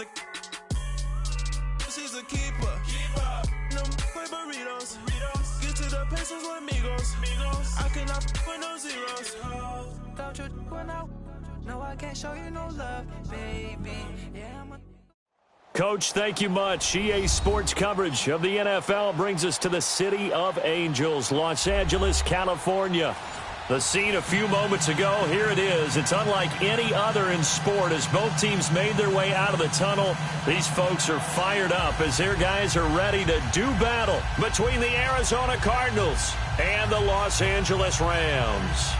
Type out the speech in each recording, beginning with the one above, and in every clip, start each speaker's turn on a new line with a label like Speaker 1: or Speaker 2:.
Speaker 1: the she's a keeper. No burritos. Get to the pesos with amigos. I cannot put no zeros. Don't you run out? No, I can't show you no love, baby. Yeah, I'm a
Speaker 2: Coach, thank you much. EA Sports coverage of the NFL brings us to the City of Angels, Los Angeles, California. The scene a few moments ago, here it is. It's unlike any other in sport as both teams made their way out of the tunnel. These folks are fired up as their guys are ready to do battle between the Arizona Cardinals and the Los Angeles Rams.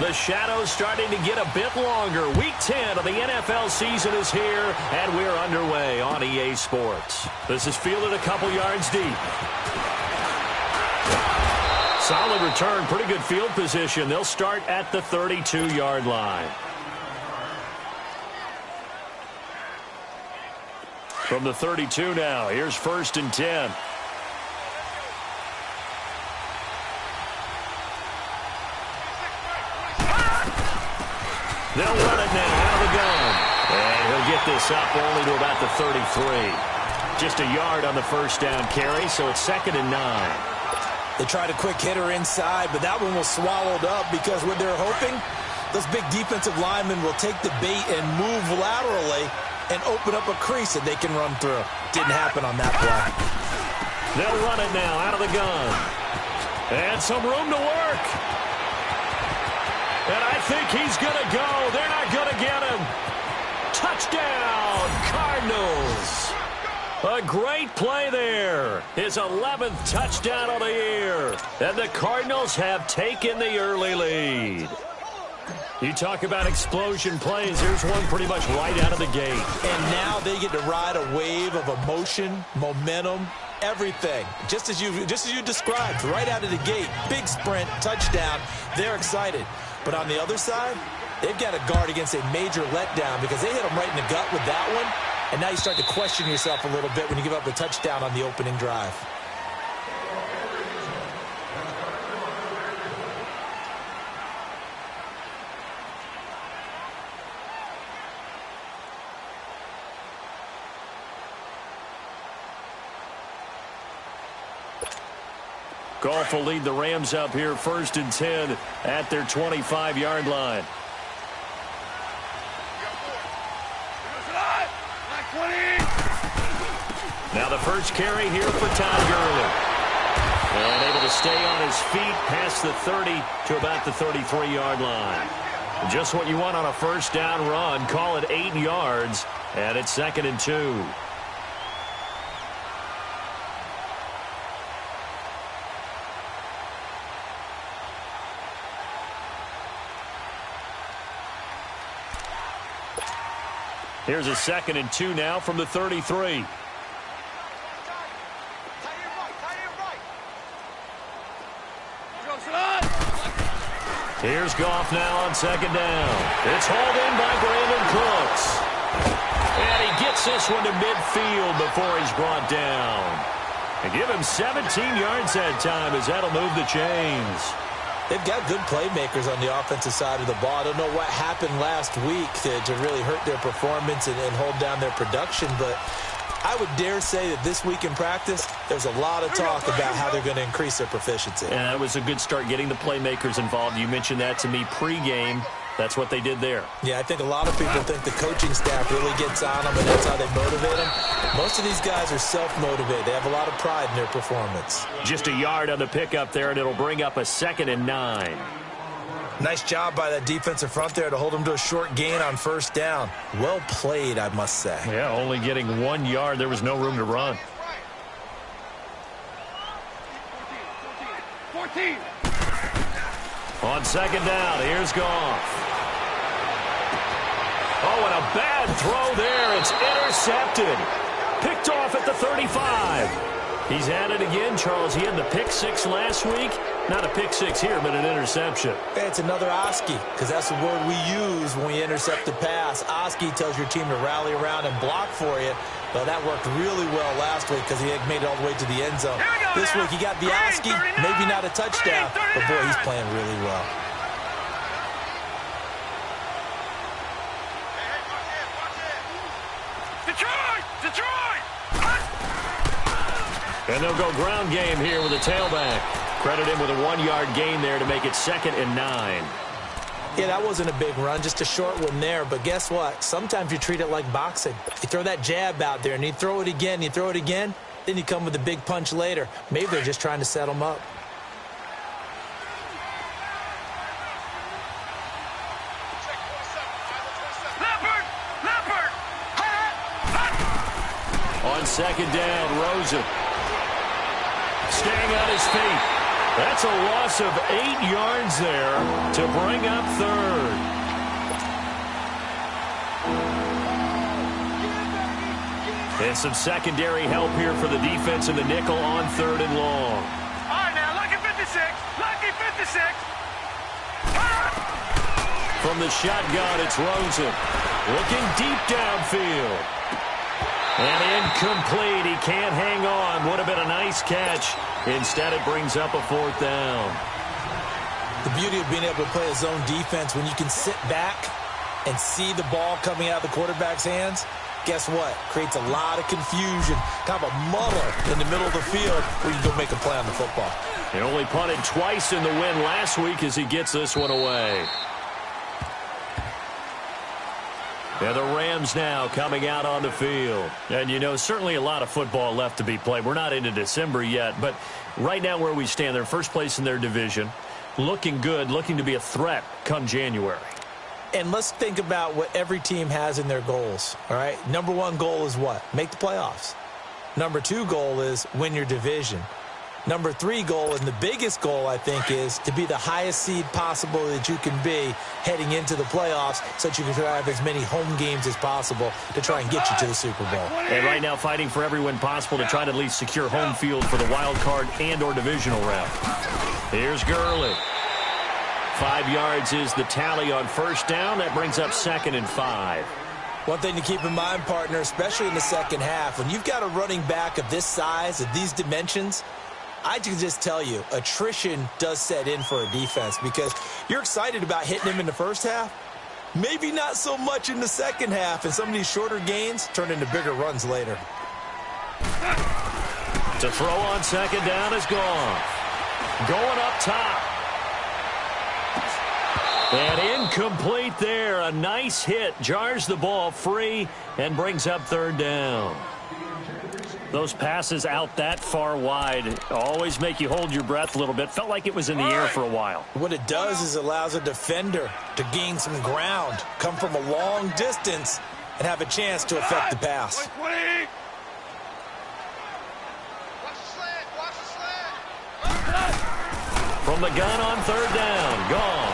Speaker 2: The shadow's starting to get a bit longer. Week 10 of the NFL season is here, and we're underway on EA Sports. This is fielded a couple yards deep. Solid return, pretty good field position. They'll start at the 32-yard line. From the 32 now, here's 1st and 10. They'll run it now out of the gun. And he'll get this up only to about the 33. Just a yard on the first down carry, so it's 2nd and 9.
Speaker 3: They tried a quick hitter inside, but that one was swallowed up because what they're hoping, those big defensive linemen will take the bait and move laterally and open up a crease that they can run through. Didn't happen on that play.
Speaker 2: They'll run it now out of the gun. And some room to work. And I think he's going to go. They're not going to get him. Touchdown, Cardinals. A great play there. His 11th touchdown of the year. And the Cardinals have taken the early lead. You talk about explosion plays. Here's one pretty much right out of the gate.
Speaker 3: And now they get to ride a wave of emotion, momentum, everything. Just as you described, right out of the gate. Big sprint, touchdown. They're excited. But on the other side, they've got to guard against a major letdown because they hit them right in the gut with that one. And now you start to question yourself a little bit when you give up a touchdown on the opening drive.
Speaker 2: Goff will lead the Rams up here 1st and 10 at their 25-yard line. Now the first carry here for Todd Gurley. And able to stay on his feet past the 30 to about the 33-yard line. Just what you want on a first down run. Call it 8 yards, and it's 2nd and 2. Here's a 2nd and 2 now from the 33. Here's Goff now on 2nd down. It's hauled in by Brandon Cooks. And he gets this one to midfield before he's brought down. And give him 17 yards that time as that'll move the chains.
Speaker 3: They've got good playmakers on the offensive side of the ball. I don't know what happened last week to really hurt their performance and hold down their production, but I would dare say that this week in practice, there's a lot of talk about how they're going to increase their proficiency.
Speaker 2: And that was a good start, getting the playmakers involved. You mentioned that to me pregame. That's what they did there.
Speaker 3: Yeah, I think a lot of people think the coaching staff really gets on them, and that's how they motivate them. Most of these guys are self-motivated. They have a lot of pride in their performance.
Speaker 2: Just a yard on the pickup there, and it'll bring up a 2nd and 9.
Speaker 3: Nice job by that defensive front there to hold them to a short gain on first down. Well played, I must say.
Speaker 2: Yeah, only getting 1 yard. There was no room to run.
Speaker 4: 14.
Speaker 2: On 2nd down, here's Goff. Oh, and a bad throw there. It's intercepted. Picked off at the 35. He's at it again, Charles. He had the pick 6 last week. Not a pick 6 here, but an interception.
Speaker 3: It's another Oski, because that's the word we use when we intercept the pass. Oski tells your team to rally around and block for you. Well, that worked really well last week because he had made it all the way to the end zone. This week he got the Oski, maybe not a touchdown, but boy, he's playing really well.
Speaker 2: And they'll go ground game here with a tailback. Credit him with a 1-yard gain there to make it 2nd and 9.
Speaker 3: Yeah, that wasn't a big run, just a short one there. But guess what? Sometimes you treat it like boxing. You throw that jab out there, and you throw it again, then you come with a big punch later. Maybe they're just trying to set them up.
Speaker 2: On 2nd down, Rosen staying on his feet. That's a loss of 8 yards there to bring up 3rd. And some secondary help here for the defense in the nickel on 3rd and long.
Speaker 4: All right, now, lucky 56. Lucky 56.
Speaker 2: From the shotgun, it's Rosen looking deep downfield. And incomplete. He can't hang on. Would have been a nice catch. Instead, it brings up a 4th down.
Speaker 3: The beauty of being able to play a zone defense when you can sit back and see the ball coming out of the quarterback's hands, guess what? Creates a lot of confusion, kind of a muddle in the middle of the field where you can go make a play on the football.
Speaker 2: He only punted twice in the win last week as he gets this one away. And the Rams now coming out on the field. And, you know, certainly a lot of football left to be played. We're not into December yet, but right now where we stand, they're first place in their division. Looking good, looking to be a threat come January.
Speaker 3: And let's think about what every team has in their goals, all right? Number 1 goal is what? Make the playoffs. Number 2 goal is win your division. Number 3 goal, and the biggest goal, I think, is to be the highest seed possible that you can be heading into the playoffs so that you can have as many home games as possible to try and get you to the Super Bowl.
Speaker 2: And right now fighting for every win possible to try to at least secure home field for the wild card and or divisional round. Here's Gurley. 5 yards is the tally on 1st down. That brings up 2nd and 5.
Speaker 3: One thing to keep in mind, partner, especially in the second half, when you've got a running back of this size, of these dimensions, I can just tell you, attrition does set in for a defense because you're excited about hitting him in the first half. Maybe not so much in the second half, and some of these shorter gains turn into bigger runs later.
Speaker 2: To throw on 2nd down is gone. Going up top. And incomplete there. A nice hit. Jars the ball free and brings up 3rd down. Those passes out that far wide always make you hold your breath a little bit. Felt like it was in the air for a while.
Speaker 3: What it does is it allows a defender to gain some ground, come from a long distance, and have a chance to affect the pass.
Speaker 2: From the gun on 3rd down. Gone.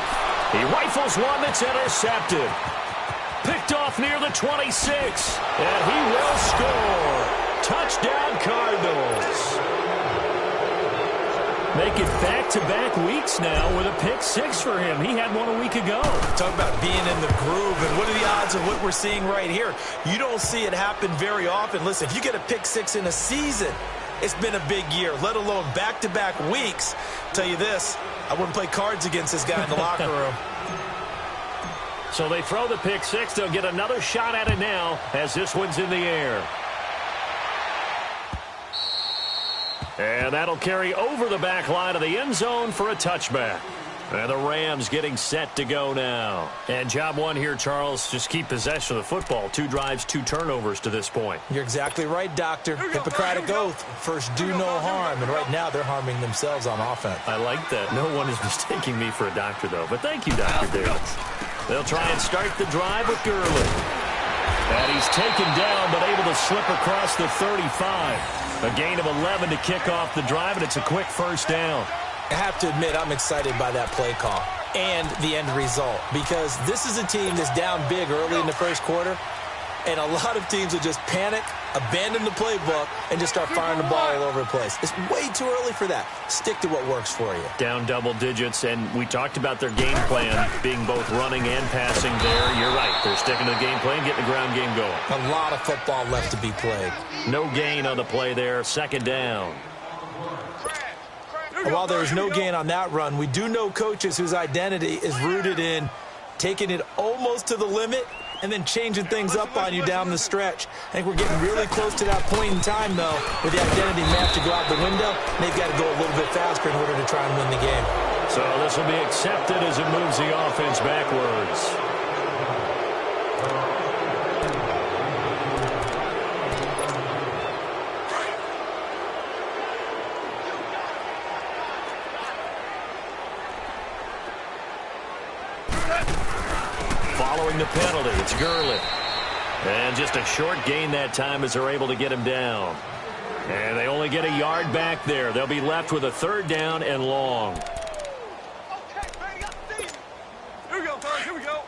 Speaker 2: He rifles one that's intercepted. Picked off near the 26. And he will score. Touchdown, Cardinals. Make it back-to-back weeks now with a pick 6 for him. He had one a week ago.
Speaker 3: Talk about being in the groove, and what are the odds of what we're seeing right here? You don't see it happen very often. Listen, if you get a pick 6 in a season, it's been a big year, let alone back-to-back weeks. Tell you this, I wouldn't play cards against this guy in the locker room.
Speaker 2: So they throw the pick 6. They'll get another shot at it now as this one's in the air. And that'll carry over the back line of the end zone for a touchback. And the Rams getting set to go now. And job one here, Charles, just keep possession of the football. 2 drives, 2 turnovers to this point.
Speaker 3: You're exactly right, Doctor. Hippocratic oath. First, do no harm. And right now, they're harming themselves on offense.
Speaker 2: I like that. No one is mistaking me for a doctor, though. But thank you, Dr. Dale. They'll try and start the drive with Gurley. And he's taken down, but able to slip across the 35. A gain of 11 to kick off the drive, and it's a quick 1st down.
Speaker 3: I have to admit, I'm excited by that play call and the end result, because this is a team that's down big early in the first quarter, and a lot of teams will just panic, abandon the playbook, and just start firing the ball all over the place. It's way too early for that. Stick to what works for you.
Speaker 2: Down double digits, and we talked about their game plan being both running and passing there. You're right. They're sticking to the game plan, getting the ground game going.
Speaker 3: A lot of football left to be played.
Speaker 2: No gain on the play there. 2nd down.
Speaker 3: While there is no gain on that run, we do know coaches whose identity is rooted in taking it almost to the limit and then changing things up on you down the stretch. I think we're getting really close to that point in time, though, where the identity may have to go out the window, and they've got to go a little bit faster in order to try and win the game.
Speaker 2: So this will be accepted as it moves the offense backwards. Following the penalty, it's Gurley. And just a short gain that time as they're able to get him down. And they only get a yard back there. They'll be left with a 3rd down and long.
Speaker 4: Here we go, Thurman. Here we go.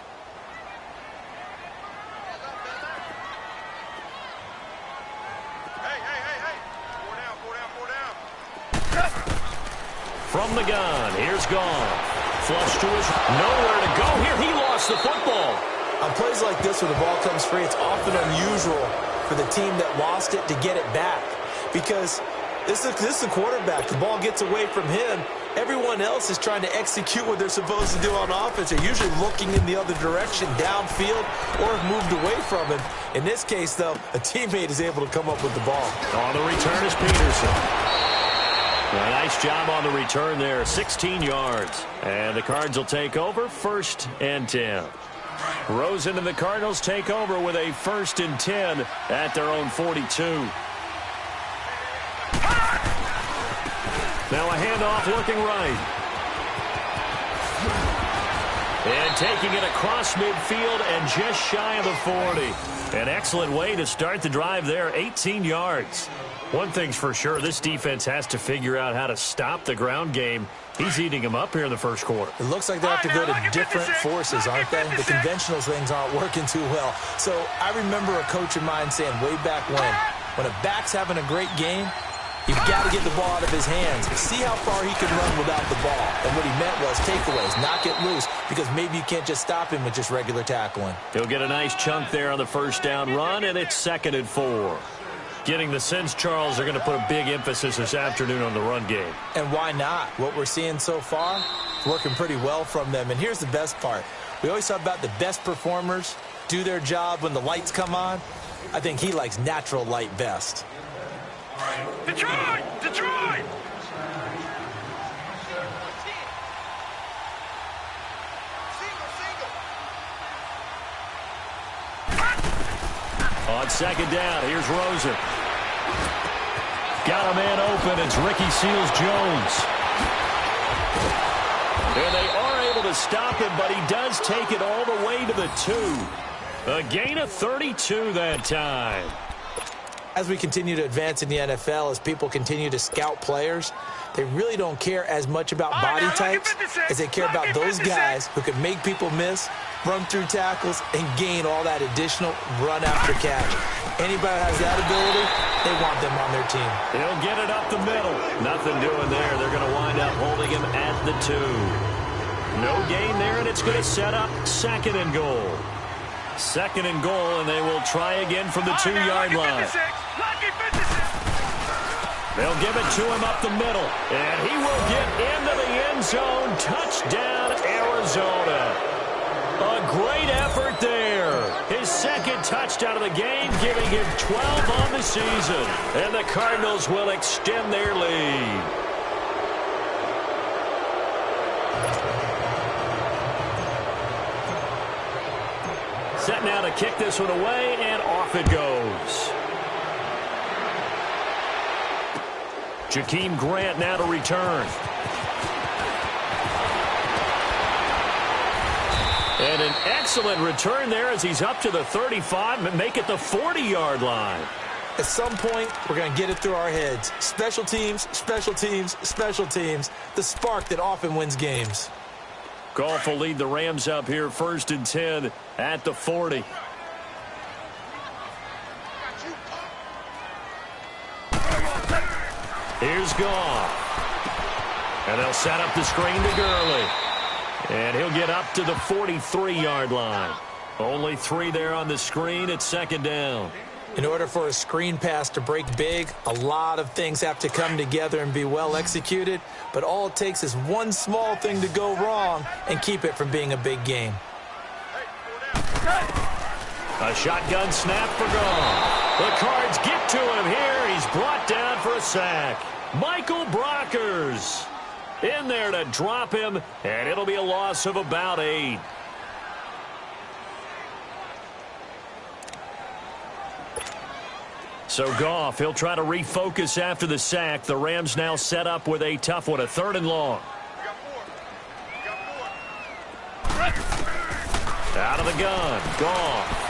Speaker 4: Hey. 4 down.
Speaker 2: From the gun, here's Gone. Flush to his, nowhere to go here. He lost the football.
Speaker 3: On plays like this where the ball comes free, it's often unusual for the team that lost it to get it back. Because this is the quarterback. The ball gets away from him. Everyone else is trying to execute what they're supposed to do on offense. They're usually looking in the other direction, downfield, or have moved away from him. In this case, though, a teammate is able to come up with the ball.
Speaker 2: On the return is Peterson. A nice job on the return there, 16 yards. And the Cards will take over, 1st and 10. Rosen and the Cardinals take over with a 1st and 10 at their own 42. Now a handoff looking right. And taking it across midfield and just shy of the 40. An excellent way to start the drive there, 18 yards. One thing's for sure, this defense has to figure out how to stop the ground game. He's eating them up here in the 1st quarter.
Speaker 3: It looks like they have to go to different forces, aren't they? The conventional things aren't working too well. So I remember a coach of mine saying way back when a back's having a great game, you've got to get the ball out of his hands. See how far he can run without the ball. And what he meant was takeaways, knock it loose, because maybe you can't just stop him with just regular tackling.
Speaker 2: He'll get a nice chunk there on the 1st down run, and it's 2nd and 4. Getting the sense, Charles, they're going to put a big emphasis this afternoon on the run game.
Speaker 3: And why not? What we're seeing so far, working pretty well from them. And here's the best part. We always talk about the best performers do their job when the lights come on. I think he likes natural light best.
Speaker 4: Detroit!
Speaker 2: On 2nd down, here's Rosen. Got a man open. It's Ricky Seals-Jones. And they are able to stop him, but he does take it all the way to the 2. A gain of 32 that time.
Speaker 3: As we continue to advance in the NFL, as people continue to scout players, they really don't care as much about body types as they care about those guys who can make people miss, run through tackles, and gain all that additional run after catch. Anybody that has that ability, they want them on their team.
Speaker 2: He'll get it up the middle. Nothing doing there. They're going to wind up holding him at the 2. No gain there, and it's going to set up 2nd and goal. 2nd and goal, and they will try again from the 2-yard line. They'll give it to him up the middle, and he will get into the end zone. Touchdown, Arizona. A great effort there. His 2nd touchdown of the game, giving him 12 on the season. And the Cardinals will extend their lead. Set now to kick this one away, and off it goes. Jakeem Grant now to return. And an excellent return there as he's up to the 35 and make it the 40-yard line.
Speaker 3: At some point, we're going to get it through our heads. Special teams, special teams, special teams. The spark that often wins games.
Speaker 2: Goff will lead the Rams up here, 1st and 10 at the 40. Here's Goff. And they'll set up the screen to Gurley. And he'll get up to the 43-yard line. Only 3 there on the screen at 2nd down.
Speaker 3: In order for a screen pass to break big, a lot of things have to come together and be well executed. But all it takes is one small thing to go wrong and keep it from being a big game.
Speaker 2: A shotgun snap for Goff. The Cards get to him here. He's brought down for a sack. Michael Brockers in there to drop him, and it'll be a loss of about 8. So Goff, he'll try to refocus after the sack. The Rams now set up with a tough one, a 3rd and long. Out of the gun, Goff.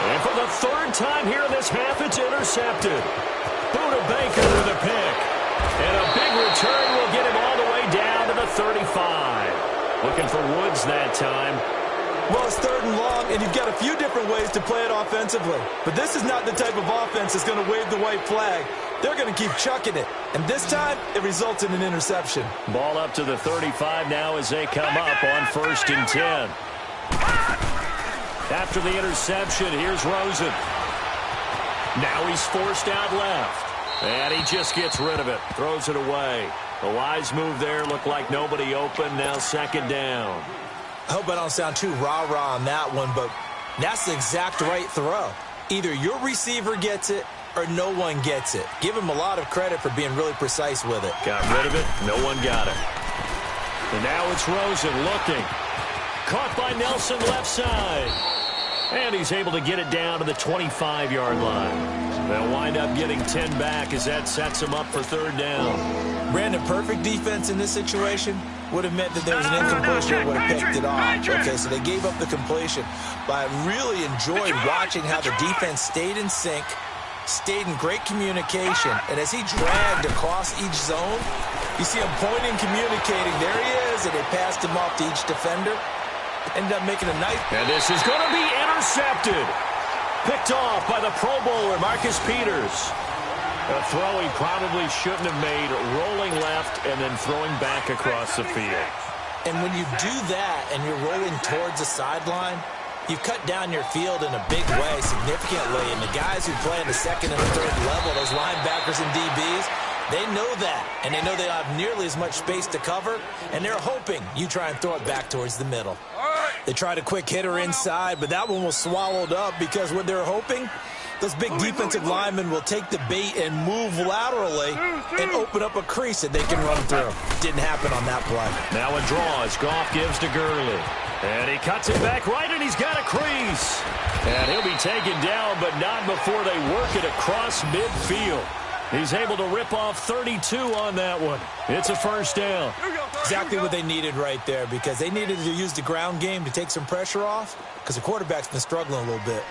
Speaker 2: And for the 3rd time here in this half, it's intercepted. Buda Baker with a pick. And a big return will get him all the way down to the 35. Looking for Woods that time.
Speaker 3: Well, it's 3rd and long, and you've got a few different ways to play it offensively. But this is not the type of offense that's going to wave the white flag. They're going to keep chucking it. And this time, it results in an interception.
Speaker 2: Ball up to the 35 now as they come up on 1st and 10. After the interception, here's Rosen. Now he's forced out left. And he just gets rid of it. Throws it away. A wise move there. Looked like nobody open. Now 2nd down.
Speaker 3: I hope I don't sound too rah-rah on that one, but that's the exact right throw. Either your receiver gets it or no one gets it. Give him a lot of credit for being really precise with it.
Speaker 2: Got rid of it. No one got it. And now it's Rosen looking. Caught by Nelson left side. And he's able to get it down to the 25-yard line. They'll wind up getting 10 back as that sets him up for 3rd down.
Speaker 3: Brandon, perfect defense in this situation would have meant that there was an incompletion that would have picked it off. Okay, so they gave up the completion. But I really enjoyed watching how the defense stayed in sync, stayed in great communication, and as he dragged across each zone, you see him pointing, communicating. There he is, and they passed him off to each defender. Ended up making a nice...
Speaker 2: And this is going to be intercepted. Picked off by the Pro Bowler, Marcus Peters. A throw he probably shouldn't have made, rolling left and then throwing back across the field.
Speaker 3: And when you do that and you're rolling towards the sideline, you've cut down your field in a big way, significantly. And the guys who play in the 2nd and 3rd level, those linebackers and DBs, they know that. And they know they don't have nearly as much space to cover. And they're hoping you try and throw it back towards the middle. They tried a quick hitter inside, but that one was swallowed up because what they're hoping, those big defensive linemen will take the bait and move laterally and open up a crease that they can run through. Didn't happen on that play.
Speaker 2: Now a draw as Goff gives to Gurley. And he cuts it back right, and he's got a crease. And he'll be taken down, but not before they work it across midfield. He's able to rip off 32 on that one. It's a 1st down.
Speaker 3: Exactly what they needed right there, because they needed to use the ground game to take some pressure off, because the quarterback's been struggling a little bit.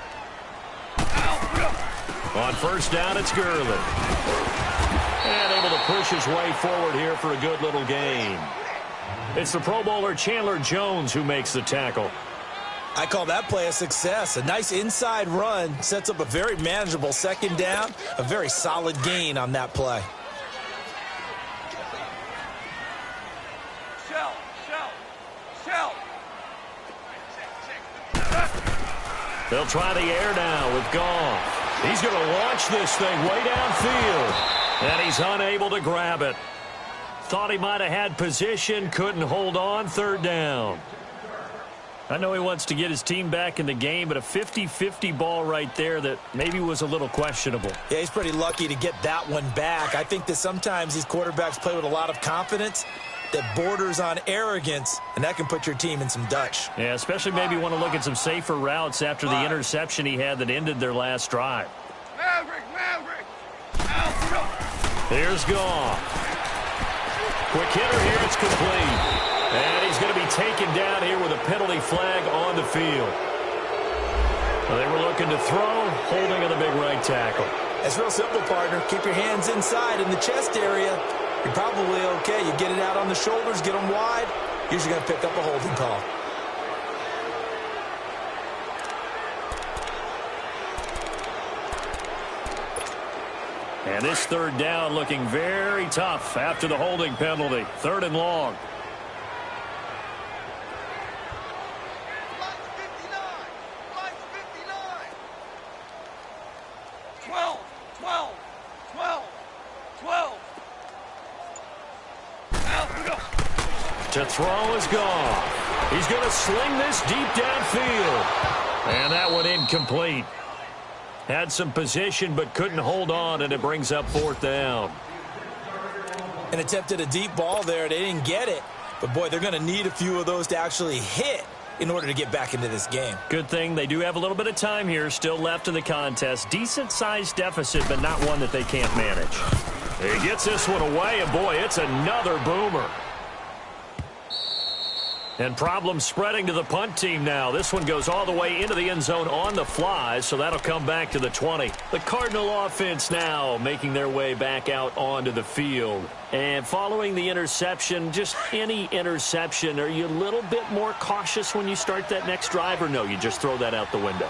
Speaker 2: On 1st down, it's Gurley. And able to push his way forward here for a good little gain. It's the Pro Bowler Chandler Jones who makes the tackle.
Speaker 3: I call that play a success. A nice inside run sets up a very manageable 2nd down. A very solid gain on that play.
Speaker 4: Shell.
Speaker 2: They'll try the air now with Goff. He's going to launch this thing way downfield. And he's unable to grab it. Thought he might have had position, couldn't hold on. 3rd down. I know he wants to get his team back in the game, but a 50-50 ball right there that maybe was a little questionable.
Speaker 3: Yeah, he's pretty lucky to get that one back. I think that sometimes these quarterbacks play with a lot of confidence that borders on arrogance, and that can put your team in some Dutch.
Speaker 2: Yeah, especially maybe want to look at some safer routes after the interception he had that ended their last drive.
Speaker 4: Maverick.
Speaker 2: Here's Goff. Quick hitter here, it's complete. And he's going to be taken down here with a penalty flag on the field. Well, they were looking to throw, holding on the big right tackle.
Speaker 3: It's real simple, partner. Keep your hands inside in the chest area. You're probably okay. You get it out on the shoulders, get them wide. Usually going to pick up a holding call.
Speaker 2: And this 3rd down looking very tough after the holding penalty. 3rd and long. To throw is Goff. He's going to sling this deep downfield. And that one incomplete. Had some position but couldn't hold on, and it brings up 4th down.
Speaker 3: And attempted a deep ball there. They didn't get it. But, boy, they're going to need a few of those to actually hit in order to get back into this game.
Speaker 2: Good thing they do have a little bit of time here still left in the contest. Decent-sized deficit, but not one that they can't manage. He gets this one away, and, boy, it's another boomer. And problems spreading to the punt team now. This one goes all the way into the end zone on the fly, so that'll come back to the 20. The Cardinal offense now making their way back out onto the field. And following the interception, just any interception, are you a little bit more cautious when you start that next drive, or no, you just throw that out the window?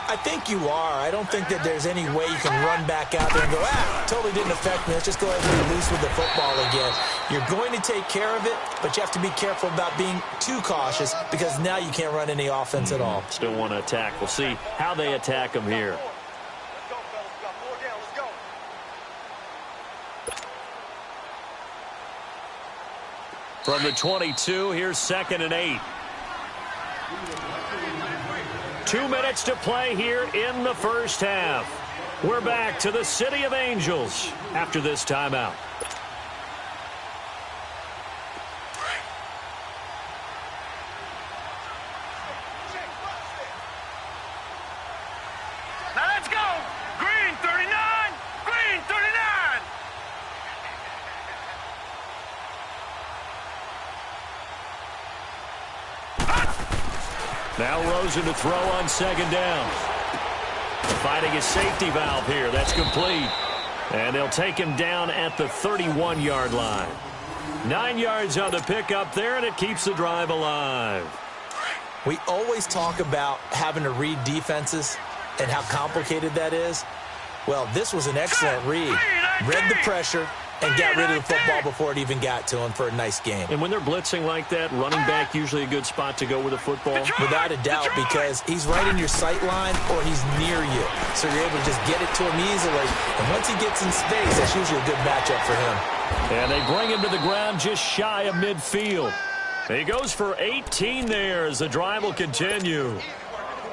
Speaker 3: I think you are. I don't think that there's any way you can run back out there and go, totally didn't affect me. Let's just go ahead and be loose with the football again. You're going to take care of it, but you have to be careful about being too cautious because now you can't run any offense at all.
Speaker 2: Still want to attack. We'll see how they attack them here. From the 22, here's 2nd and 8. 2 minutes to play here in the first half. We're back to the City of Angels after this timeout.
Speaker 4: Now let's go. Green 39. Green 39.
Speaker 2: Now Rosen to throw on 2nd down. Finding a safety valve here. That's complete. And they'll take him down at the 31-yard line. 9 yards on the pickup there, and it keeps the drive alive.
Speaker 3: We always talk about having to read defenses and how complicated that is. Well, this was an excellent read. Read the pressure and got rid of the football before it even got to him for a nice game.
Speaker 2: And when they're blitzing like that, running back usually a good spot to go with the football?
Speaker 3: Without a doubt, because he's right in your sight line or he's near you. So you're able to just get it to him easily. And once he gets in space, that's usually a good matchup for him.
Speaker 2: And they bring him to the ground just shy of midfield. He goes for 18 there as the drive will continue.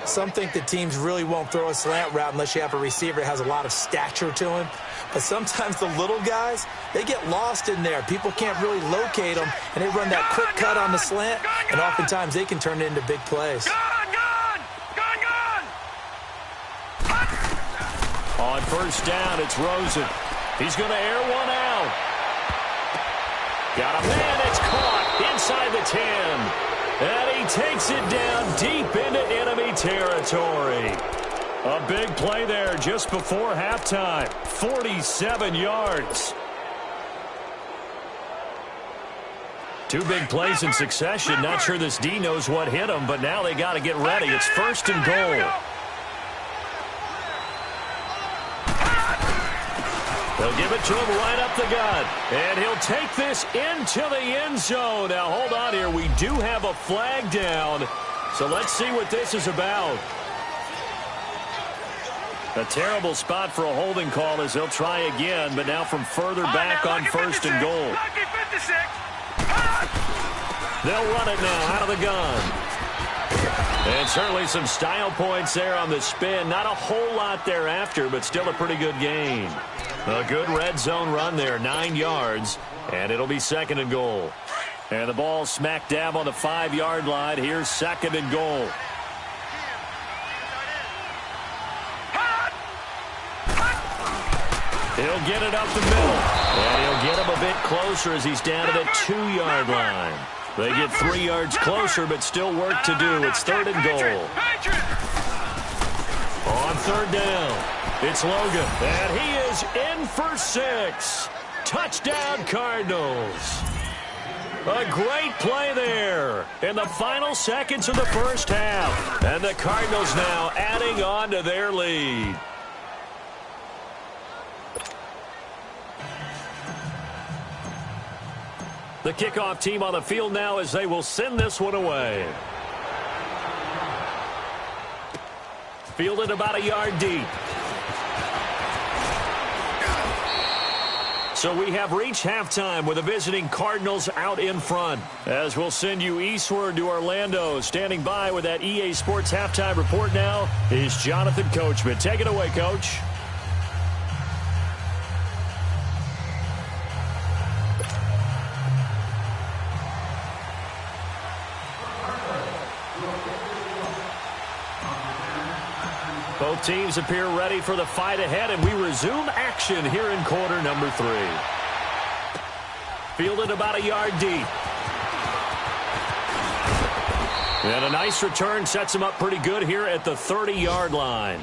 Speaker 3: Some think that teams really won't throw a slant route unless you have a receiver that has a lot of stature to him. But sometimes the little guys, they get lost in there. People can't really locate them, and they run that quick cut on the slant, and oftentimes they can turn it into big plays.
Speaker 2: On 1st down, it's Rosen. He's going to air one out. Got a man, it's caught inside the 10. And he takes it down deep into enemy territory. A big play there just before halftime. 47 yards. 2 big plays in succession. Not sure this D knows what hit him, but now they got to get ready. It's 1st and goal. They'll give it to him right up the gut. And he'll take this into the end zone. Now, hold on here. We do have a flag down. So let's see what this is about. A terrible spot for a holding call as they'll try again, but now from further back on 1st and goal. They'll run it now out of the gun. And certainly some style points there on the spin. Not a whole lot thereafter, but still a pretty good gain. A good red zone run there, 9 yards, and it'll be 2nd and goal. And the ball smack dab on the 5-yard line. Here's 2nd and goal. He'll get it up the middle, and he'll get him a bit closer as he's down to the 2-yard line. They get 3 yards closer, but still work to do. It's 3rd and goal. On 3rd down, it's Logan, and he is in for 6. Touchdown, Cardinals. A great play there in the final seconds of the first half. And the Cardinals now adding on to their lead. The kickoff team on the field now as they will send this one away. Fielded about a yard deep. So we have reached halftime with the visiting Cardinals out in front. As we'll send you eastward to Orlando. Standing by with that EA Sports halftime report now is Jonathan Coachman. Take it away, Coach. Both teams appear ready for the fight ahead, and we resume action here in quarter number 3. Fielded about a yard deep. And a nice return sets him up pretty good here at the 30-yard line.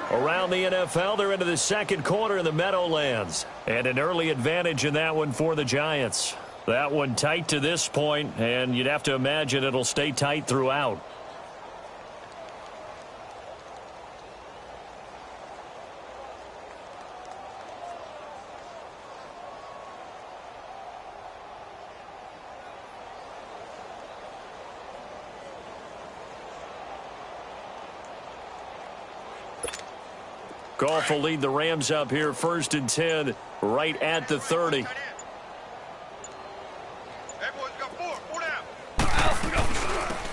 Speaker 2: Around the NFL, they're into the second quarter in the Meadowlands. And an early advantage in that one for the Giants. That one tight to this point, and you'd have to imagine it'll stay tight throughout. Goff will lead the Rams up here, 1st and 10, right at the 30.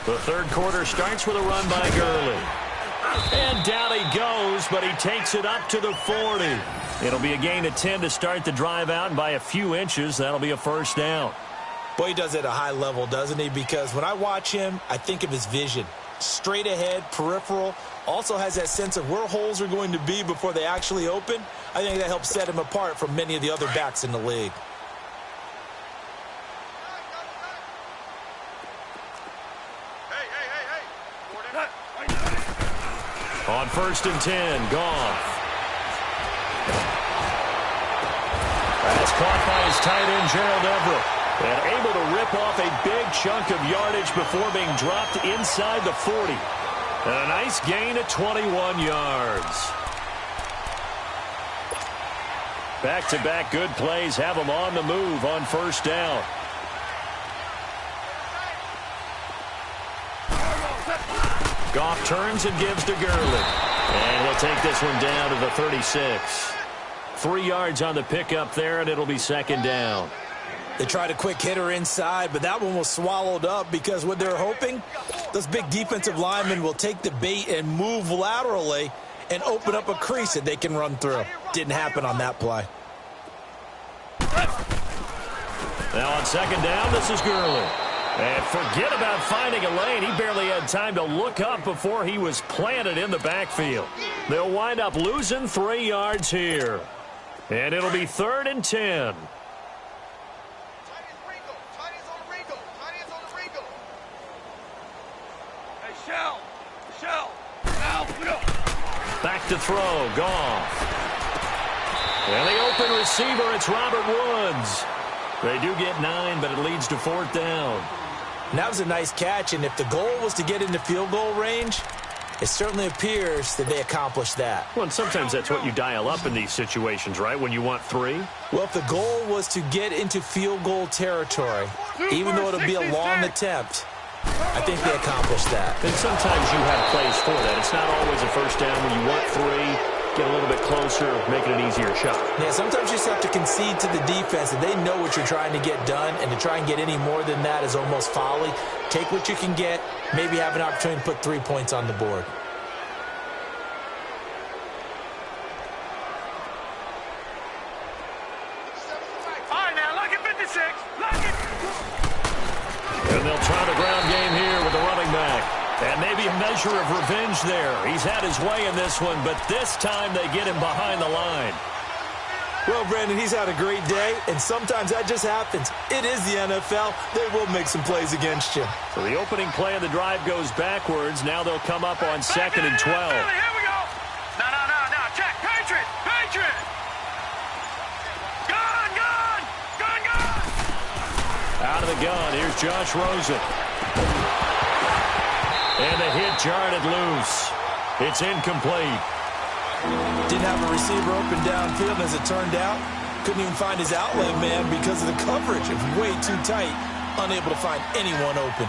Speaker 2: The third quarter starts with a run by Gurley. And down he goes, but he takes it up to the 40. It'll be a gain of 10 to start the drive out, and by a few inches, that'll be a first down.
Speaker 3: Boy, he does it at a high level, doesn't he? Because when I watch him, I think of his vision. Straight ahead, peripheral, also has that sense of where holes are going to be before they actually open. I think that helps set him apart from many of the other backs in the league.
Speaker 2: On 1st and 10, Goff. That's caught by his tight end, Gerald Everett. And able to rip off a big chunk of yardage before being dropped inside the 40. And a nice gain of 21 yards. Back-to-back good plays have him on the move on 1st down. Goff turns and gives to Gurley. And he'll take this one down to the 36. 3 yards on the pickup there, and it'll be 2nd down.
Speaker 3: They tried a quick hitter inside, but that one was swallowed up because what they're hoping, those big defensive linemen will take the bait and move laterally and open up a crease that they can run through. Didn't happen on that play.
Speaker 2: Now on 2nd down, this is Gurley. And forget about finding a lane. He barely had time to look up before he was planted in the backfield. They'll wind up losing 3 yards here. And it'll be 3rd and 10. Back to throw, Goff. And the open receiver, it's Robert Woods. They do get 9, but it leads to 4th down.
Speaker 3: And that was a nice catch, and if the goal was to get into field goal range, it certainly appears that they accomplished that.
Speaker 2: Well, and sometimes that's what you dial up in these situations, right, when you want 3?
Speaker 3: Well, if the goal was to get into field goal territory, even though it'll be a long attempt, I think they accomplished that.
Speaker 2: And sometimes you have plays for that. It's not always a 1st down when you want 3. Get a little bit closer, make it an easier shot.
Speaker 3: Yeah, sometimes you just have to concede to the defense that they know what you're trying to get done, and to try and get any more than that is almost folly. Take what you can get, maybe have an opportunity to put 3 points on the board.
Speaker 4: All right, now, lock it 56. Lock it.
Speaker 2: And they'll try the ground game here with the running back. And maybe a measure of revenge there. He's had his way in this one, but this time they get him behind the line.
Speaker 3: Well, Brandon, he's had a great day, and sometimes that just happens. It is the NFL. They will make some plays against you.
Speaker 2: So the opening play of the drive goes backwards. Now they'll come up on 2nd and 12.
Speaker 4: Here we go. No. Check. Patriot. Gun.
Speaker 2: Out of the gun. Here's Josh Rosen. And the hit jarred it loose. It's incomplete.
Speaker 3: Didn't have a receiver open downfield, as it turned out. Couldn't even find his outlet man because of the coverage. It was way too tight. Unable to find anyone open.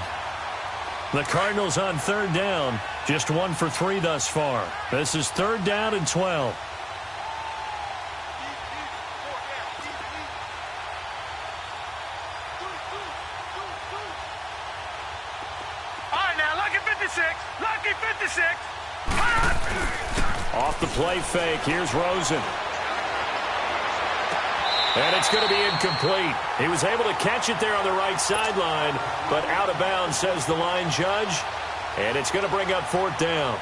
Speaker 2: The Cardinals on 3rd down. Just 1 for 3 thus far. This is 3rd down and 12.
Speaker 4: 56. Lucky 56.
Speaker 2: Off the play fake, here's Rosen. And it's going to be incomplete. He was able to catch it there on the right sideline, but out of bounds, says the line judge. And it's going to bring up 4th down.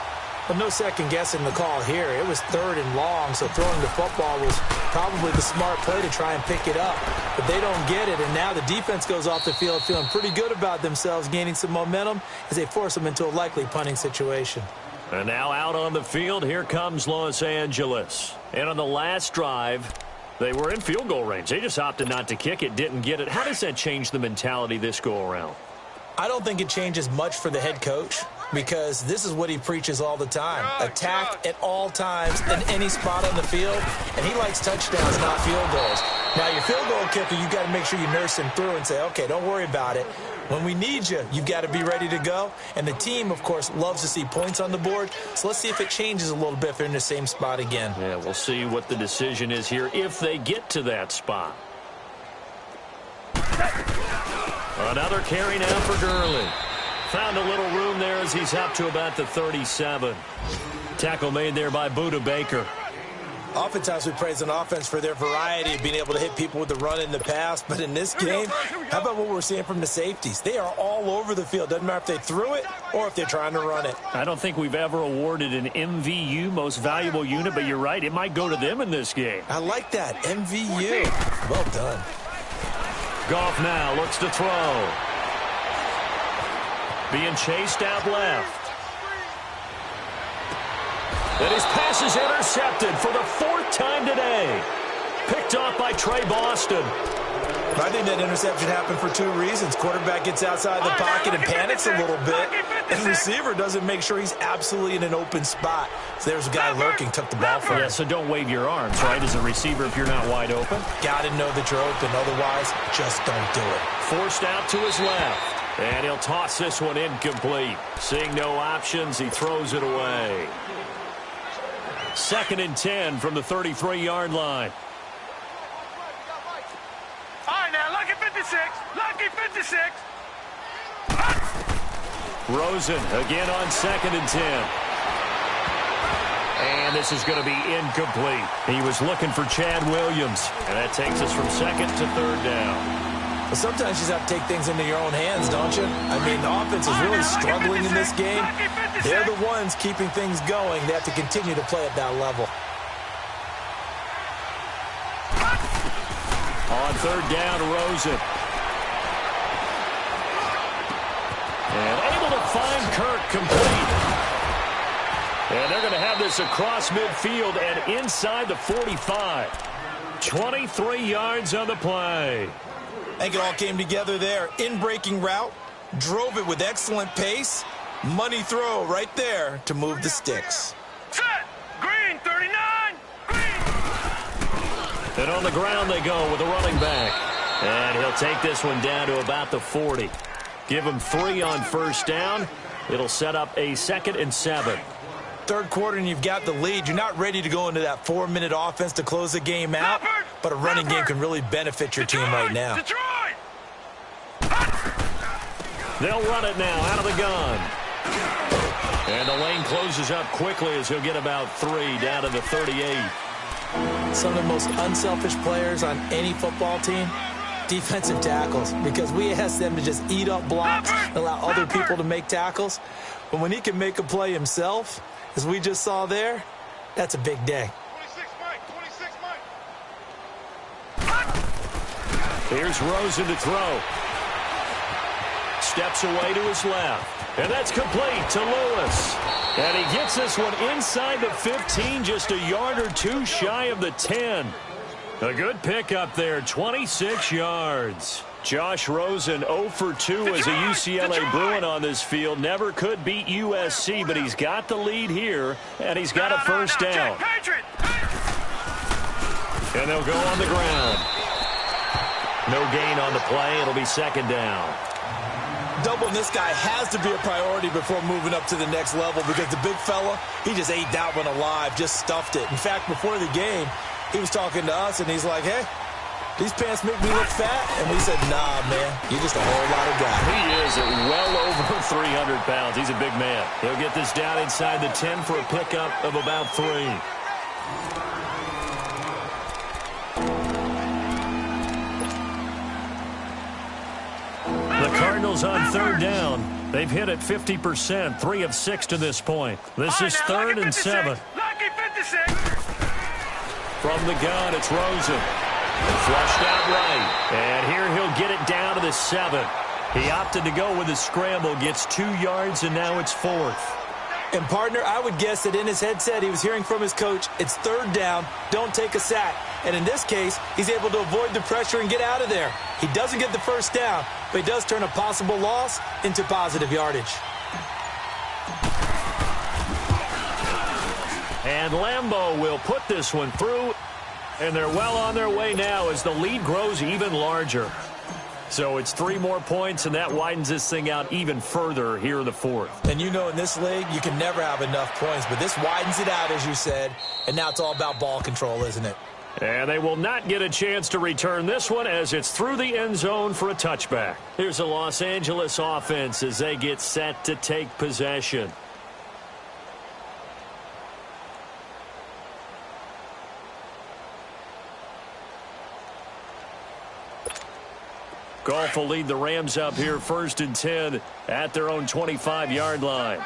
Speaker 3: Well, no second guessing the call here. It was 3rd and long, so throwing the football was probably the smart play to try and pick it up. But they don't get it, and now the defense goes off the field feeling pretty good about themselves, gaining some momentum as they force them into a likely punting situation.
Speaker 2: And now out on the field, here comes Los Angeles. And on the last drive, they were in field goal range. They just opted not to kick it, didn't get it. How does that change the mentality this go-around?
Speaker 3: I don't think it changes much for the head coach because this is what he preaches all the time. Attack at all times in any spot on the field, and he likes touchdowns, not field goals. Now, your field goal kicker, you've got to make sure you nurse him through and say, okay, don't worry about it. When we need you, you've got to be ready to go. And the team, of course, loves to see points on the board. So let's see if it changes a little bit if they're in the same spot again.
Speaker 2: Yeah, we'll see what the decision is here if they get to that spot. Another carry now for Gurley. Found a little room there as he's up to about the 37. Tackle made there by Budda Baker.
Speaker 3: Oftentimes we praise an offense for their variety of being able to hit people with the run in the pass. But in this game, how about what we're seeing from the safeties? They are all over the field. Doesn't matter if they threw it or if they're trying to run it.
Speaker 2: I don't think we've ever awarded an MVU, most valuable unit, but you're right. It might go to them in this game.
Speaker 3: I like that. MVU. Well done.
Speaker 2: Goff now looks to throw. Being chased out left. And his pass is intercepted for the 4th time today. Picked off by Trey Boston.
Speaker 3: I think that interception happened for 2 reasons. Quarterback gets outside the pocket and panics a little bit. And the receiver doesn't make sure he's absolutely in an open spot. So there's a guy lurking, took the ball from him.
Speaker 2: Yeah, so don't wave your arms, right, as a receiver if you're not wide open.
Speaker 3: Got to know that you're open. Otherwise, just don't do it.
Speaker 2: Forced out to his left. And he'll toss this one incomplete. Seeing no options, he throws it away. 2nd and 10 from the 33-yard line.
Speaker 4: All right, now, lucky 56. Lucky 56.
Speaker 2: Rosen again on 2nd and 10. And this is going to be incomplete. He was looking for Chad Williams. And that takes us from 2nd to 3rd down.
Speaker 3: Well, sometimes you just have to take things into your own hands, don't you? I mean, the offense is really struggling in this game. They're the ones keeping things going. They have to continue to play at that level.
Speaker 2: On 3rd down, Rosen. And able to find Kirk complete. And they're going to have this across midfield and inside the 45. 23 yards on the play.
Speaker 3: I think it all came together there. In-breaking route, drove it with excellent pace. Money throw right there to move the sticks.
Speaker 4: Set. Green 39. Green.
Speaker 2: And on the ground they go with a running back. And he'll take this one down to about the 40. Give him 3 on 1st down. It'll set up a 2nd and 7.
Speaker 3: 3rd quarter and you've got the lead. You're not ready to go into that 4-minute offense to close the game out. But a running game can really benefit your team right now.
Speaker 2: They'll run it now out of the gun. And the lane closes up quickly as he'll get about 3 down to the 38.
Speaker 3: Some of the most unselfish players on any football team, defensive tackles, because we ask them to just eat up blocks and allow other people to make tackles. But when he can make a play himself, as we just saw there, that's a big day.
Speaker 4: 26 Mike.
Speaker 2: Here's Rosen to throw. Steps away to his left. And that's complete to Lewis. And he gets this one inside the 15, just a yard or 2 shy of the 10. A good pickup there, 26 yards. Josh Rosen 0 for 2 as a UCLA Bruin on this field. Never could beat USC, but he's got the lead here, and he's got a 1st down. And they'll go on the ground. No gain on the play. It'll be 2nd down.
Speaker 3: Doubling this guy has to be a priority before moving up to the next level because the big fella, he just ate that one alive, just stuffed it. In fact, before the game, he was talking to us, and he's like, hey, these pants make me look fat. And we said, nah, man, you're just a whole lot of guy.
Speaker 2: He is at well over 300 pounds. He's a big man. He'll get this down inside the 10 for a pickup of about 3. The Cardinals on third down. They've hit it 50%, 3 of 6 to this point. This is 3rd and 7.
Speaker 4: Lucky 56.
Speaker 2: From the gun, it's Rosen. Flushed out right. And here he'll get it down to the 7. He opted to go with a scramble, gets 2 yards, and now it's 4th.
Speaker 3: And, partner, I would guess that in his headset he was hearing from his coach, it's 3rd down, don't take a sack. And in this case, he's able to avoid the pressure and get out of there. He doesn't get the first down, but he does turn a possible loss into positive yardage.
Speaker 2: And Lambeau will put this one through, and they're well on their way now as the lead grows even larger. So it's 3 more points, and that widens this thing out even further here in the 4th.
Speaker 3: And you know in this league, you can never have enough points, but this widens it out, as you said, and now it's all about ball control, isn't it?
Speaker 2: And they will not get a chance to return this one as it's through the end zone for a touchback. Here's the Los Angeles offense as they get set to take possession. Goff will lead the Rams up here 1st and 10 at their own 25-yard line.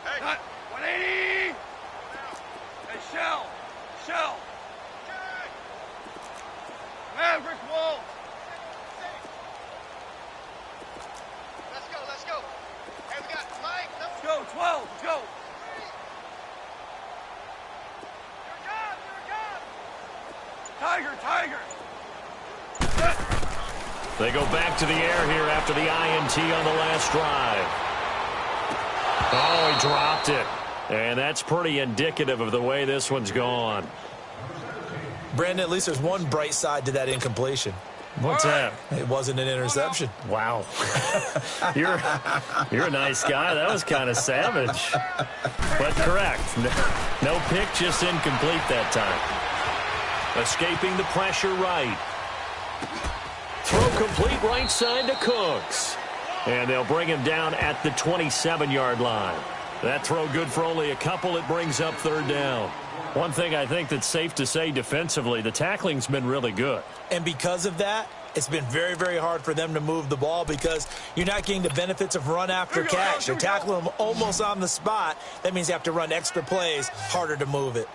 Speaker 4: Hey, 180. Hey, Shell. Maverick Wall. Let's go. Hey, we got Mike. Let's go, 12. Let's go. Tiger.
Speaker 2: They go back to the air here after the INT on the last drive. Oh, he dropped it. And that's pretty indicative of the way this one's gone.
Speaker 3: Brandon, at least there's one bright side to that incompletion.
Speaker 2: What's that?
Speaker 3: It wasn't an interception.
Speaker 2: Wow. You're a nice guy. That was kind of savage. But correct. No pick, just incomplete that time. Escaping the pressure right. Throw complete right side to Cooks. And they'll bring him down at the 27-yard line. That throw good for only a couple. It brings up 3rd down. One thing I think that's safe to say defensively, the tackling's been really good.
Speaker 3: And because of that, it's been very, very hard for them to move the ball because you're not getting the benefits of run after catch. You're tackling them almost on the spot. That means you have to run extra plays, harder to move it.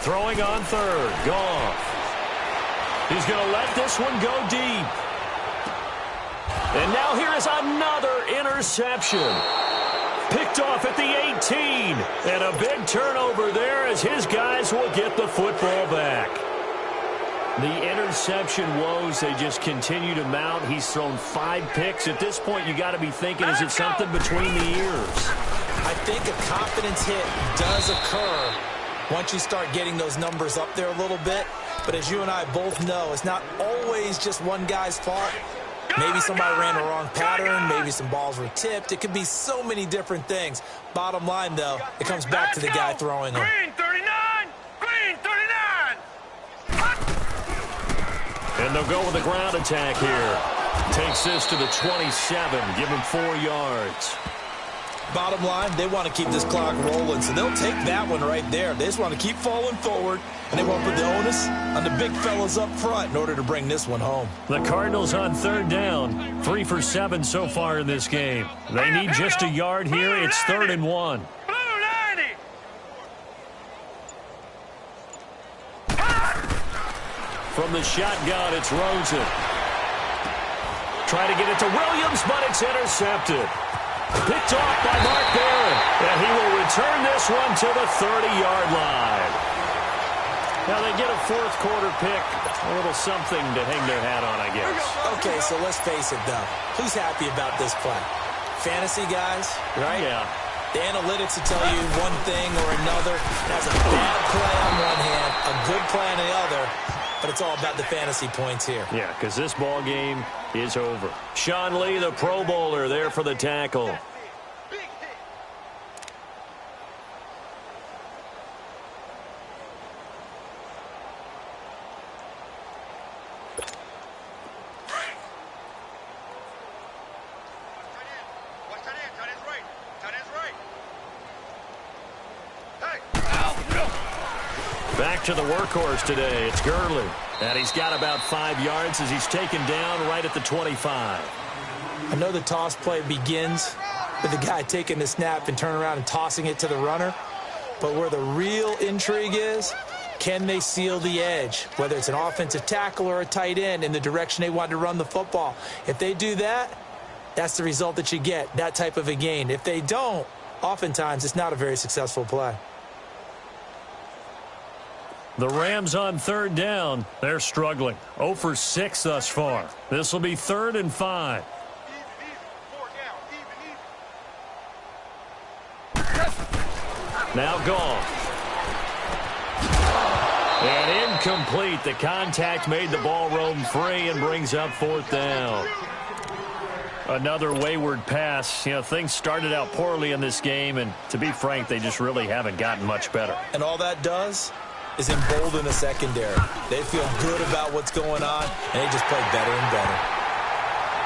Speaker 2: Throwing on 3rd, Goff. He's going to let this one go deep. And now here is another interception. Picked off at the 18. And a big turnover there as his guys will get the football back. The interception woes, they just continue to mount. He's thrown 5 picks. At this point, you got to be thinking, is it something between the ears?
Speaker 3: I think a confidence hit does occur once you start getting those numbers up there a little bit. But as you and I both know, it's not always just one guy's fault. Maybe somebody ran the wrong pattern. Maybe some balls were tipped. It could be so many different things. Bottom line, though, it comes back to the guy throwing them.
Speaker 4: Green 39. Green 39.
Speaker 2: And they'll go with a ground attack here. Takes this to the 27. Give him 4 yards.
Speaker 3: Bottom line, they want to keep this clock rolling, so they'll take that one right there. They just want to keep falling forward, and they want to put the onus on the big fellas up front in order to bring this one home.
Speaker 2: The Cardinals on 3rd down. 3 for 7 so far in this game. They need just a yard here. It's 3rd and 1.
Speaker 4: Blue 90.
Speaker 2: From the shotgun, it's Rosen. Try to get it to Williams, but it's intercepted. Picked off by Mark Barron, and he will return this one to the 30-yard line. Now they get a 4th quarter pick, a little something to hang their hat on, I guess.
Speaker 3: Okay, so let's face it, though. Who's happy about this play? Fantasy guys, right?
Speaker 2: Yeah.
Speaker 3: The analytics will tell you one thing or another. That's a bad play on one hand, a good play on the other, but it's all about the fantasy points here.
Speaker 2: Yeah, because this ball game is over. Sean Lee, the Pro Bowler, there for the tackle. Back to the workhorse today. It's Gurley. And he's got about 5 yards as he's taken down right at the 25.
Speaker 3: I know the toss play begins with the guy taking the snap and turning around and tossing it to the runner. But where the real intrigue is, can they seal the edge? Whether it's an offensive tackle or a tight end in the direction they want to run the football. If they do that, that's the result that you get, that type of a gain. If they don't, oftentimes it's not a very successful play.
Speaker 2: The Rams on third down. They're struggling. 0 for 6 thus far. This will be 3rd and 5. Now gone. And incomplete. The contact made the ball roam free and brings up 4th down. Another wayward pass. You know, things started out poorly in this game, and to be frank, they just really haven't gotten much better.
Speaker 3: And all that does is embolden the secondary. They feel good about what's going on, and they just play better and better.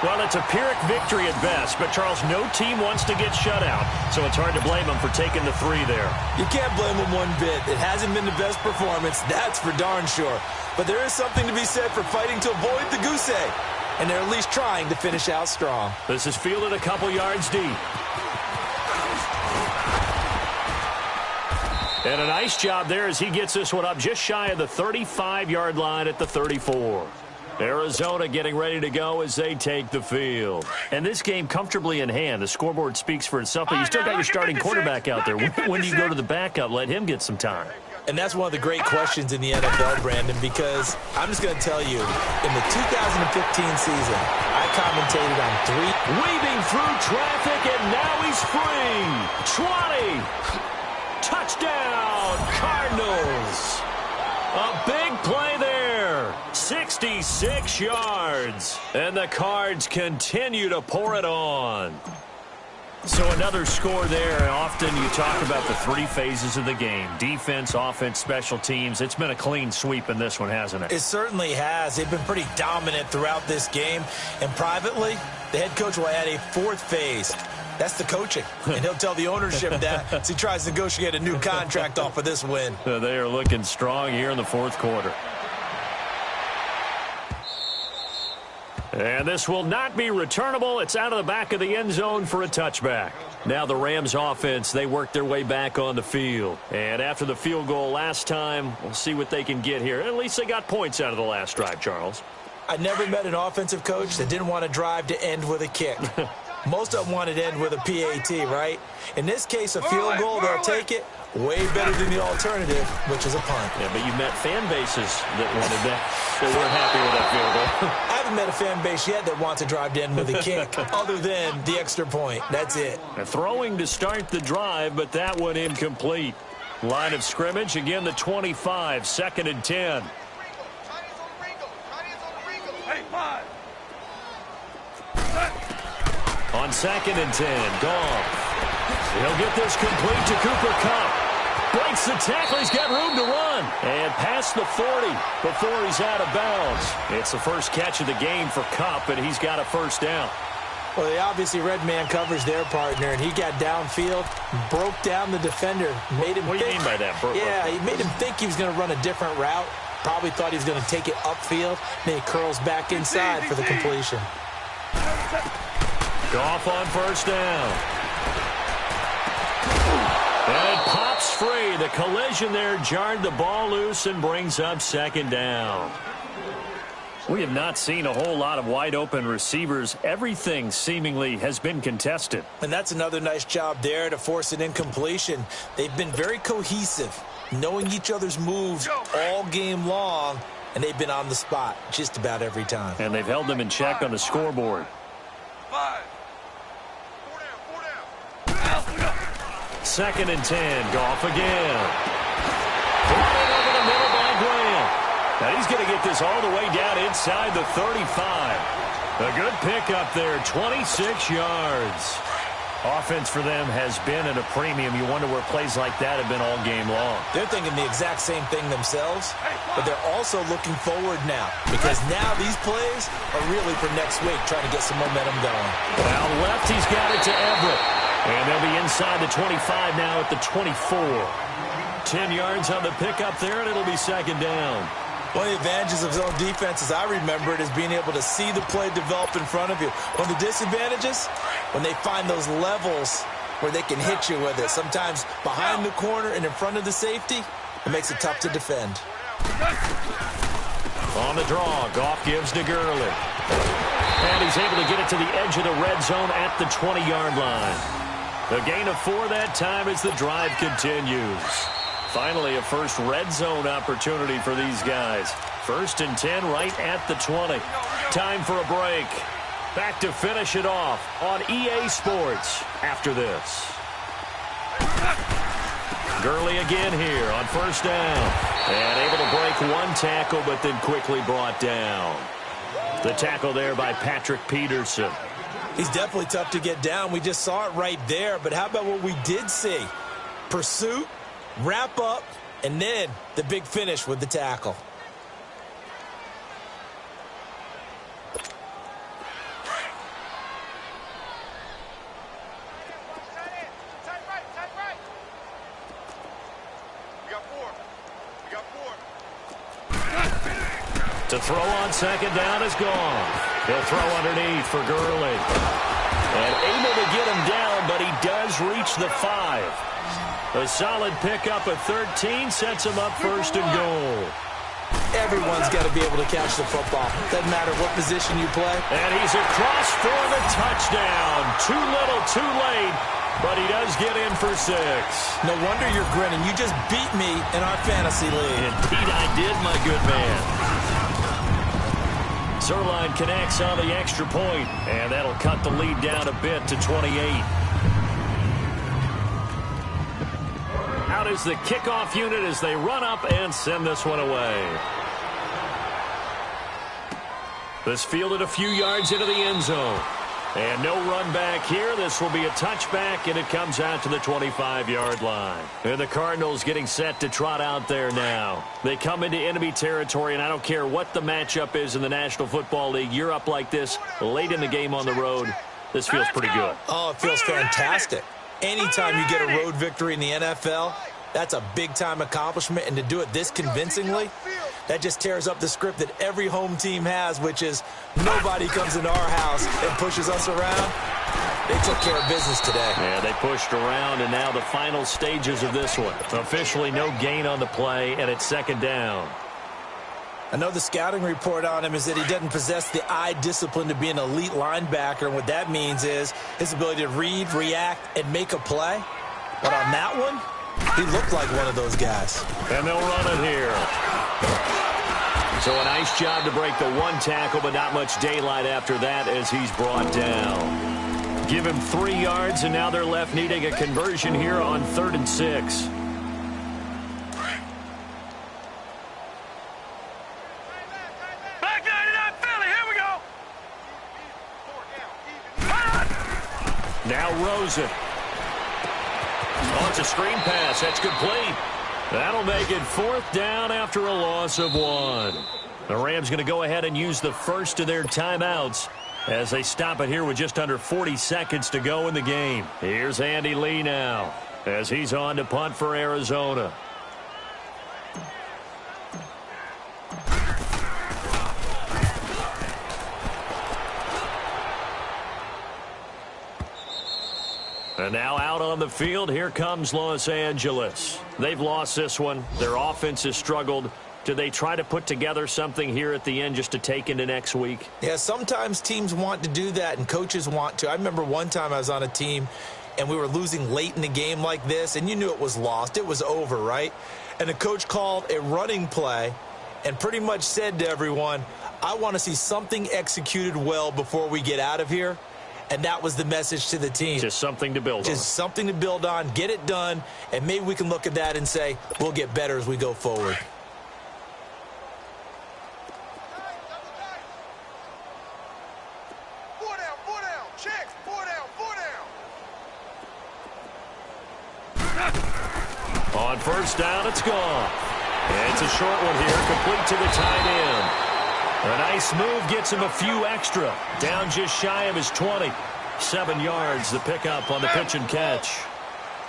Speaker 2: Well, it's a Pyrrhic victory at best, but, Charles, no team wants to get shut out, so it's hard to blame them for taking the 3 there.
Speaker 3: You can't blame them one bit. It hasn't been the best performance, that's for darn sure. But there is something to be said for fighting to avoid the goose egg, and they're at least trying to finish out strong.
Speaker 2: This is fielded a couple yards deep. And a nice job there as he gets this one up just shy of the 35-yard line at the 34. Arizona getting ready to go as they take the field. And this game comfortably in hand. The scoreboard speaks for itself, but you still got your starting quarterback out there. When do you go to the backup? Let him get some time.
Speaker 3: And that's one of the great questions in the NFL, Brandon, because I'm just going to tell you, in the 2015 season, I commentated on 3.
Speaker 2: Weaving through traffic, and now he's free. 20. Touchdown, Cardinals. A big play there. 66 yards. And the Cards continue to pour it on. So another score there, and often you talk about the 3 phases of the game. Defense, offense, special teams. It's been a clean sweep in this one, hasn't it?
Speaker 3: It certainly has. They've been pretty dominant throughout this game. And privately, the head coach will add a 4th phase. That's the coaching. And he'll tell the ownership that as he tries to negotiate a new contract off of this win.
Speaker 2: They are looking strong here in the 4th quarter. And this will not be returnable. It's out of the back of the end zone for a touchback. Now the Rams offense, they work their way back on the field. And after the field goal last time, we'll see what they can get here. At least they got points out of the last drive, Charles.
Speaker 3: I never met an offensive coach that didn't want to drive to end with a kick. Most of them wanted to end with a PAT, right? In this case, a field goal, they'll take it. Way better than the alternative, which is a punt.
Speaker 2: Yeah, but you met fan bases that wanted that. They weren't happy with that field goal.
Speaker 3: I haven't met a fan base yet that wants to drive to end with a kick, other than the extra point. That's it.
Speaker 2: And throwing to start the drive, but that one incomplete. Line of scrimmage, again the 25, 2nd and 10. On 2nd and 10, Goff. He'll get this complete to Cooper Kupp. Breaks the tackle. He's got room to run. And past the 40 before he's out of bounds. It's the first catch of the game for Kupp, and he's got a 1st down.
Speaker 3: Well, they obviously red man covers their partner, and he got downfield, broke down the defender, made him
Speaker 2: What do you mean by that?
Speaker 3: Yeah, he made him think he was going to run a different route. Probably thought he was going to take it upfield. Then he curls back inside for the completion.
Speaker 2: Goff on 1st down. And it pops free. The collision there jarred the ball loose and brings up 2nd down. We have not seen a whole lot of wide-open receivers. Everything seemingly has been contested.
Speaker 3: And that's another nice job there to force an incompletion. They've been very cohesive, knowing each other's moves all game long, and they've been on the spot just about every time.
Speaker 2: And they've held them in check on the scoreboard. 2nd and 10. Goff again. Running over the middle by Graham. Now he's going to get this all the way down inside the 35. A good pickup there, 26 yards. Offense for them has been at a premium. You wonder where plays like that have been all game long.
Speaker 3: They're thinking the exact same thing themselves, but they're also looking forward now, because now these plays are really for next week, trying to get some momentum going.
Speaker 2: Now left, he's got it to Everett. And they'll be inside the 25 now at the 24. 10 yards on the pickup there, and it'll be second down.
Speaker 3: One of the advantages of zone defense, as I remember it, is being able to see the play develop in front of you. One of the disadvantages, when they find those levels where they can hit you with it, sometimes behind the corner and in front of the safety, it makes it tough to defend.
Speaker 2: On the draw, Goff gives to Gurley. And he's able to get it to the edge of the red zone at the 20-yard line. A gain of 4 that time as the drive continues. Finally, a first red zone opportunity for these guys. 1st and 10 right at the 20. Time for a break. Back to finish it off on EA Sports after this. Gurley again here on 1st down. And able to break one tackle, but then quickly brought down. The tackle there by Patrick Peterson.
Speaker 3: He's definitely tough to get down. We just saw it right there. But how about what we did see? Pursuit, wrap up, and then the big finish with the tackle.
Speaker 2: To throw on 2nd down is gone. He'll throw underneath for Gurley. And able to get him down, but he does reach the 5. A solid pickup of 13 sets him up 1st and goal.
Speaker 3: Everyone's got to be able to catch the football. Doesn't matter what position you play.
Speaker 2: And he's across for the touchdown. Too little, too late, but he does get in for 6.
Speaker 3: No wonder you're grinning. You just beat me in our fantasy league.
Speaker 2: Indeed I did, my good man. Zerline connects on the extra point, and that'll cut the lead down a bit to 28. Out is the kickoff unit as they run up and send this one away. This fielded a few yards into the end zone. And no run back here. This will be a touchback, and it comes out to the 25-yard line. And the Cardinals getting set to trot out there now. They come into enemy territory, and I don't care what the matchup is in the National Football League. You're up like this late in the game on the road. This feels pretty good.
Speaker 3: Oh, it feels fantastic. Anytime you get a road victory in the NFL, that's a big-time accomplishment, and to do it this convincingly, that just tears up the script that every home team has, which is nobody comes into our house and pushes us around. They took care of business today.
Speaker 2: Yeah, they pushed around, and now the final stages of this one. Officially no gain on the play, and it's 2nd down.
Speaker 3: I know the scouting report on him is that he doesn't possess the eye discipline to be an elite linebacker, and what that means is his ability to read, react, and make a play. But on that one, he looked like one of those guys.
Speaker 2: And they'll run it here. So a nice job to break the one tackle, but not much daylight after that as he's brought down. Give him 3 yards, and now they're left needing a conversion here on 3rd and 6.
Speaker 4: Back 99 Philly, here we go.
Speaker 2: Now Rosen. Oh, it's a screen pass. That's complete. That'll make it 4th down after a loss of 1. The Rams going to go ahead and use the first of their timeouts as they stop it here with just under 40 seconds to go in the game. Here's Andy Lee now as he's on to punt for Arizona. And now out on the field, here comes Los Angeles. They've lost this one. Their offense has struggled. Do they try to put together something here at the end just to take into next week?
Speaker 3: Yeah, sometimes teams want to do that and coaches want to. I remember one time I was on a team and we were losing late in the game like this, and you knew it was lost. It was over, right? And the coach called a running play and pretty much said to everyone, I want to see something executed well before we get out of here. And that was the message to the team.
Speaker 2: Just something to build on.
Speaker 3: Just something to build on, get it done, and maybe we can look at that and say, we'll get better as we go forward.
Speaker 2: On 1st down, it's gone. And it's a short one here, complete to the tight end. A nice move gets him a few extra. Down just shy of his 20. 7 yards, the pickup on the pitch and catch.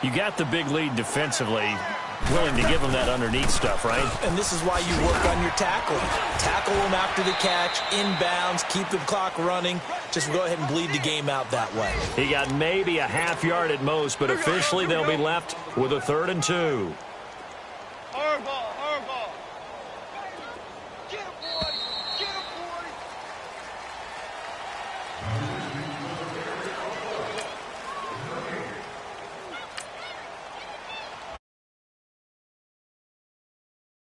Speaker 2: You got the big lead defensively. willing to give him that underneath stuff, right?
Speaker 3: And this is why you work on your tackling. Tackle them after the catch, inbounds, keep the clock running. Just go ahead and bleed the game out that way.
Speaker 2: He got maybe a half yard at most, but officially they'll be left with a 3rd and 2.